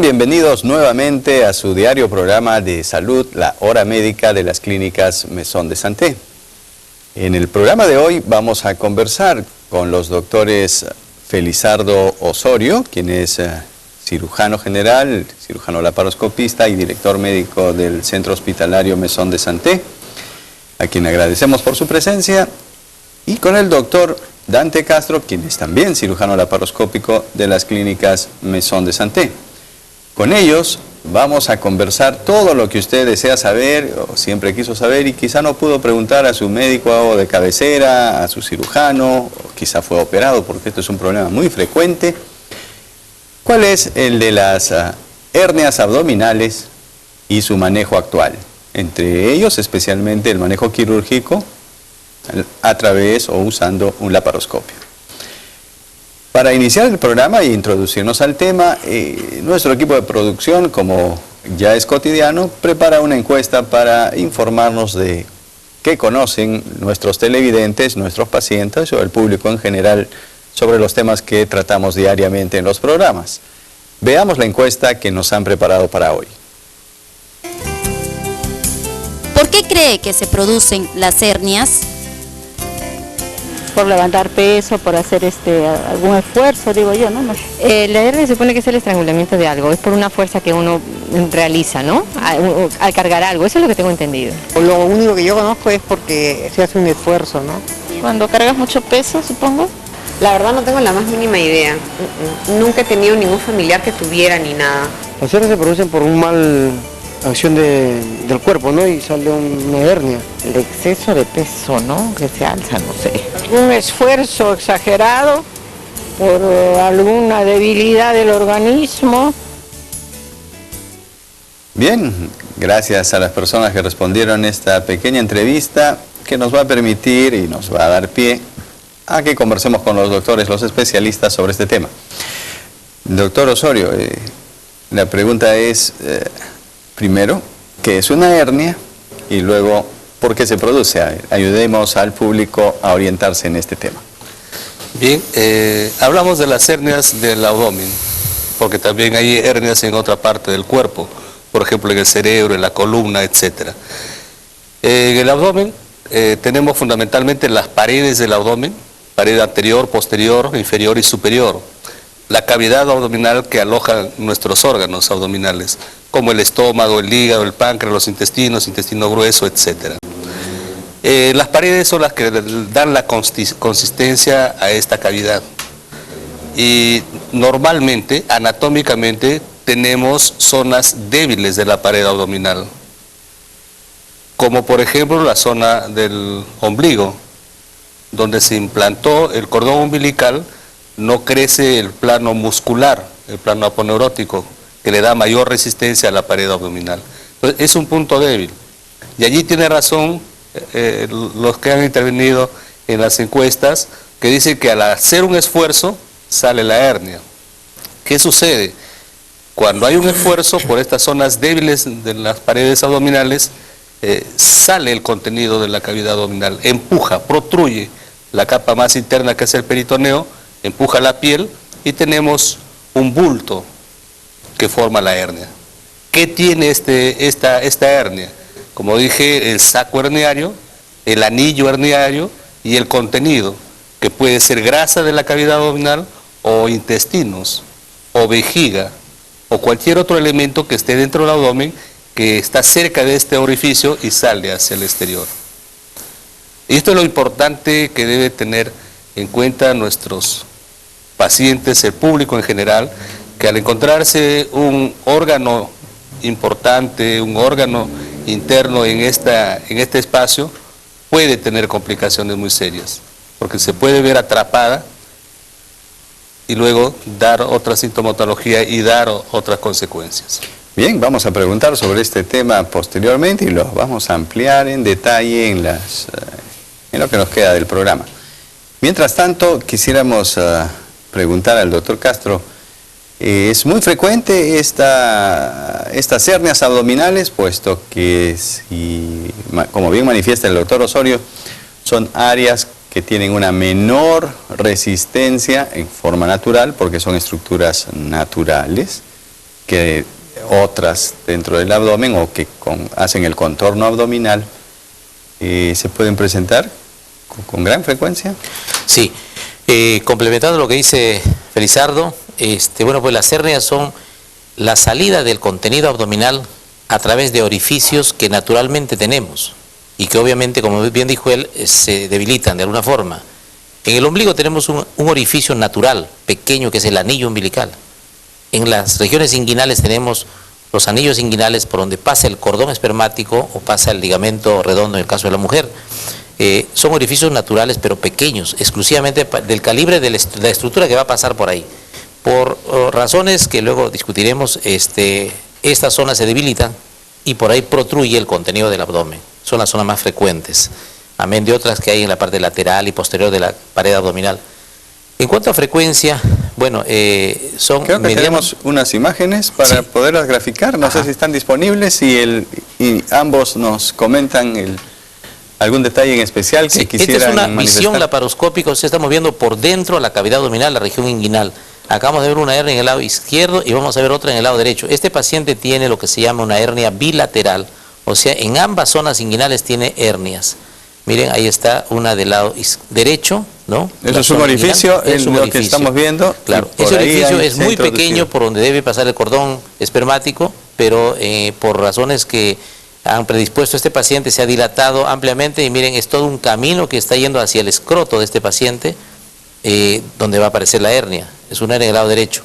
Bienvenidos nuevamente a su diario programa de salud, la hora médica de las clínicas Maison de Santé. En el programa de hoy vamos a conversar con los doctores Felizardo Osorio, quien es cirujano general, cirujano laparoscopista y director médico del Centro Hospitalario Maison de Santé, a quien agradecemos por su presencia, y con el doctor Dante Castro, quien es también cirujano laparoscópico de las clínicas Maison de Santé. Con ellos vamos a conversar todo lo que usted desea saber o siempre quiso saber y quizá no pudo preguntar a su médico de cabecera, a su cirujano, o quizá fue operado, porque esto es un problema muy frecuente. ¿Cuál es el de las hernias abdominales y su manejo actual? Entre ellos, especialmente el manejo quirúrgico a través o usando un laparoscopio. Para iniciar el programa e introducirnos al tema, nuestro equipo de producción, como ya es cotidiano, prepara una encuesta para informarnos de qué conocen nuestros televidentes, nuestros pacientes o el público en general sobre los temas que tratamos diariamente en los programas. Veamos la encuesta que nos han preparado para hoy. ¿Por qué cree que se producen las hernias? Por levantar peso, por hacer algún esfuerzo, digo yo, ¿no? La hernia se supone que es el estrangulamiento de algo, es por una fuerza que uno realiza, ¿no? Al cargar algo, eso es lo que tengo entendido. Lo único que yo conozco es porque se hace un esfuerzo, ¿no? Cuando cargas mucho peso, supongo. La verdad no tengo la más mínima idea. Nunca he tenido ningún familiar que tuviera ni nada. Las hernias se producen por un mal acción del cuerpo, ¿no? Y sale una hernia. El exceso de peso, ¿no? Que se alza, no sé. Un esfuerzo exagerado por alguna debilidad del organismo. Bien, gracias a las personas que respondieron esta pequeña entrevista que nos va a permitir y nos va a dar pie a que conversemos con los doctores, los especialistas sobre este tema. Doctor Osorio, la pregunta es, primero, ¿qué es una hernia? Y luego, ¿por qué se produce? Ayudemos al público a orientarse en este tema. Bien, hablamos de las hernias del abdomen, porque también hay hernias en otra parte del cuerpo, por ejemplo en el cerebro, en la columna, etc. En el abdomen tenemos fundamentalmente las paredes del abdomen, pared anterior, posterior, inferior y superior. La cavidad abdominal que aloja nuestros órganos abdominales, como el estómago, el hígado, el páncreas, los intestinos, intestino grueso, etc. Las paredes son las que dan la consistencia a esta cavidad. Y normalmente, anatómicamente, tenemos zonas débiles de la pared abdominal, como por ejemplo la zona del ombligo, donde se implantó el cordón umbilical. No crece el plano muscular, el plano aponeurótico, que le da mayor resistencia a la pared abdominal. Entonces, es un punto débil. Y allí tiene razón los que han intervenido en las encuestas, que dicen que al hacer un esfuerzo sale la hernia. ¿Qué sucede? Cuando hay un esfuerzo por estas zonas débiles de las paredes abdominales, sale el contenido de la cavidad abdominal, empuja, protruye la capa más interna que es el peritoneo, empuja la piel y tenemos un bulto que forma la hernia. ¿Qué tiene esta hernia? Como dije, el saco herniario, el anillo herniario y el contenido, que puede ser grasa de la cavidad abdominal o intestinos o vejiga o cualquier otro elemento que esté dentro del abdomen que está cerca de este orificio y sale hacia el exterior. Y esto es lo importante que debe tener en cuenta nuestros pacientes, el público en general, que al encontrarse un órgano importante, un órgano interno en este espacio, puede tener complicaciones muy serias, porque se puede ver atrapada y luego dar otra sintomatología y dar otras consecuencias. Bien, vamos a preguntar sobre este tema posteriormente y lo vamos a ampliar en detalle en lo que nos queda del programa. Mientras tanto, quisiéramos preguntar al doctor Castro, es muy frecuente estas hernias abdominales, puesto que, como bien manifiesta el doctor Osorio, son áreas que tienen una menor resistencia en forma natural, porque son estructuras naturales, que otras dentro del abdomen o que hacen el contorno abdominal, ¿se pueden presentar con gran frecuencia? Sí, complementando lo que dice Felizardo, bueno, pues las hernias son la salida del contenido abdominal a través de orificios que naturalmente tenemos y que obviamente, como bien dijo él, se debilitan de alguna forma. En el ombligo tenemos un orificio natural, pequeño, que es el anillo umbilical. En las regiones inguinales tenemos los anillos inguinales por donde pasa el cordón espermático o pasa el ligamento redondo en el caso de la mujer. Son orificios naturales pero pequeños, exclusivamente del calibre de la estructura que va a pasar por ahí. Por razones que luego discutiremos, estas zonas se debilitan y por ahí protruye el contenido del abdomen. Son las zonas más frecuentes, amén de otras que hay en la parte lateral y posterior de la pared abdominal. En cuanto a frecuencia, bueno, son... Creo que tenemos unas imágenes para poderlas graficar, no sé si están disponibles y ambos nos comentan algún detalle en especial que quisieran Esta es una manifestar. visión laparoscópica, estamos viendo por dentro la cavidad abdominal, la región inguinal. Acabamos de ver una hernia en el lado izquierdo y vamos a ver otra en el lado derecho. Este paciente tiene lo que se llama una hernia bilateral, o sea, en ambas zonas inguinales tiene hernias. Miren, ahí está una del lado derecho, ¿no? Eso es un orificio, es lo que estamos viendo. Claro, ese orificio es muy pequeño por donde debe pasar el cordón espermático, pero por razones que han predispuesto a este paciente se ha dilatado ampliamente y miren, es todo un camino que está yendo hacia el escroto de este paciente, donde va a aparecer la hernia. Es una hernia del lado derecho,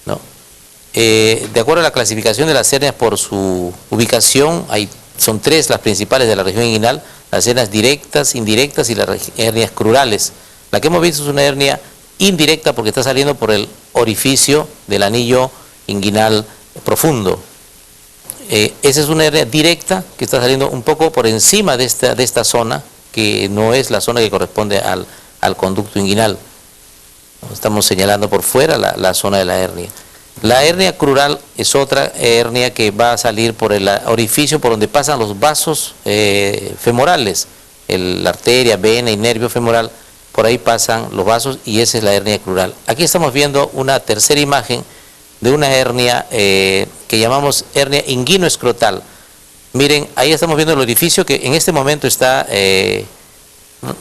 ¿no? De acuerdo a la clasificación de las hernias por su ubicación, son tres las principales de la región inguinal: las hernias directas, indirectas y las hernias crurales. La que hemos visto es una hernia indirecta porque está saliendo por el orificio del anillo inguinal profundo. Esa es una hernia directa que está saliendo un poco por encima de esta zona, que no es la zona que corresponde al conducto inguinal. Estamos señalando por fuera la zona de la hernia. La hernia crural es otra hernia que va a salir por el orificio por donde pasan los vasos femorales, la arteria, vena y nervio femoral, por ahí pasan los vasos y esa es la hernia crural. Aquí estamos viendo una tercera imagen de una hernia que llamamos hernia inguinoescrotal. Miren, ahí estamos viendo el orificio que en este momento está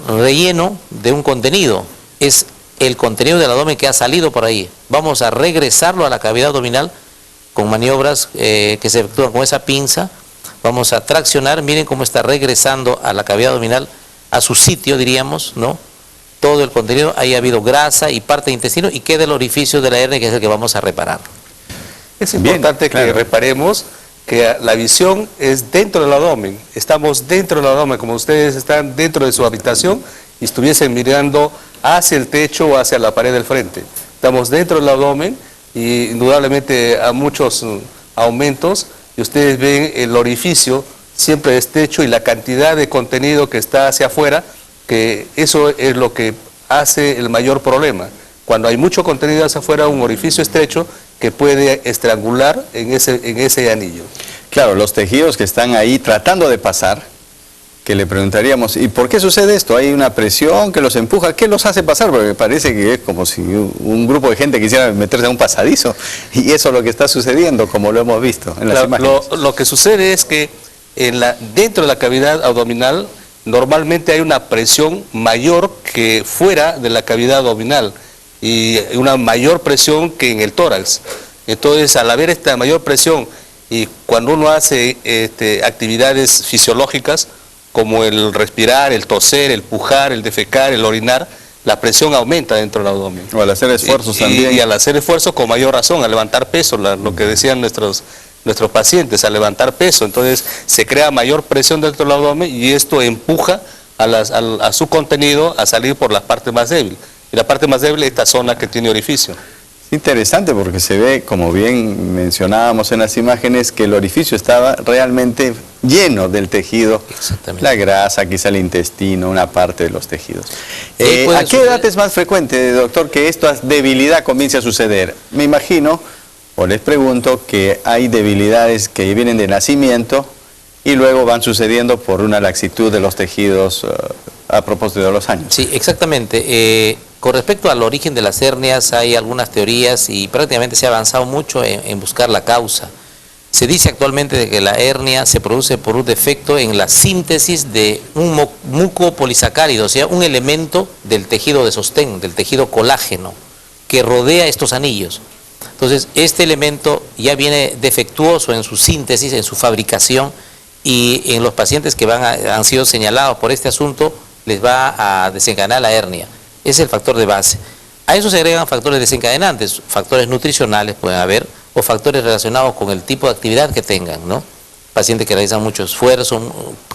relleno de un contenido. Es el contenido del abdomen que ha salido por ahí. Vamos a regresarlo a la cavidad abdominal con maniobras que se efectúan con esa pinza. Vamos a traccionar, miren cómo está regresando a la cavidad abdominal, a su sitio diríamos, ¿no? Todo el contenido, ahí ha habido grasa y parte de intestino y queda el orificio de la hernia que es el que vamos a reparar. Es importante que reparemos que la visión es dentro del abdomen. Estamos dentro del abdomen, como ustedes están dentro de su habitación y estuviesen mirando hacia el techo o hacia la pared del frente. Estamos dentro del abdomen y indudablemente a muchos aumentos y ustedes ven el orificio siempre estrecho y la cantidad de contenido que está hacia afuera, que eso es lo que hace el mayor problema. Cuando hay mucho contenido hacia afuera, un orificio estrecho que puede estrangular en ese anillo. Claro, los tejidos que están ahí tratando de pasar, que le preguntaríamos, ¿y por qué sucede esto? ¿Hay una presión que los empuja? ¿Qué los hace pasar? Porque parece que es como si un grupo de gente quisiera meterse a un pasadizo, y eso es lo que está sucediendo, como lo hemos visto en las imágenes. Lo que sucede es que dentro de la cavidad abdominal normalmente hay una presión mayor que fuera de la cavidad abdominal y una mayor presión que en el tórax. Entonces, al haber esta mayor presión y cuando uno hace actividades fisiológicas como el respirar, el toser, el pujar, el defecar, el orinar, la presión aumenta dentro del abdomen. O al hacer esfuerzos también. Y al hacer esfuerzos con mayor razón, al levantar peso, lo que decían nuestros pacientes, al levantar peso. Entonces se crea mayor presión dentro del abdomen y esto empuja a su contenido a salir por la parte más débil. Y la parte más débil es esta zona que tiene orificio. Interesante porque se ve, como bien mencionábamos en las imágenes, que el orificio estaba realmente lleno del tejido. Exactamente. La grasa, quizá el intestino, una parte de los tejidos. ¿A qué edad es más frecuente, doctor, que esta debilidad comience a suceder? Me imagino, o les pregunto, que hay debilidades que vienen de nacimiento y luego van sucediendo por una laxitud de los tejidos a propósito de los años. Sí, exactamente. Con respecto al origen de las hernias, hay algunas teorías y prácticamente se ha avanzado mucho en buscar la causa. Se dice actualmente de que la hernia se produce por un defecto en la síntesis de un mucopolisacárido, o sea, un elemento del tejido de sostén, del tejido colágeno, que rodea estos anillos. Entonces, este elemento ya viene defectuoso en su síntesis, en su fabricación, y en los pacientes que han sido señalados por este asunto, les va a desencadenar la hernia. Ese es el factor de base. A eso se agregan factores desencadenantes, factores nutricionales pueden haber, o factores relacionados con el tipo de actividad que tengan, ¿no? Pacientes que realizan mucho esfuerzo,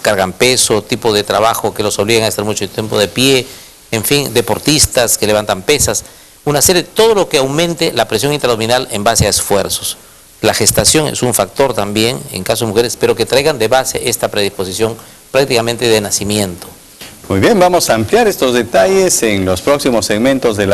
cargan peso, tipo de trabajo que los obligan a estar mucho tiempo de pie, en fin, deportistas que levantan pesas, una serie, todo lo que aumente la presión intraabdominal en base a esfuerzos. La gestación es un factor también, en caso de mujeres, pero que traigan de base esta predisposición prácticamente de nacimiento. Muy bien, vamos a ampliar estos detalles en los próximos segmentos de la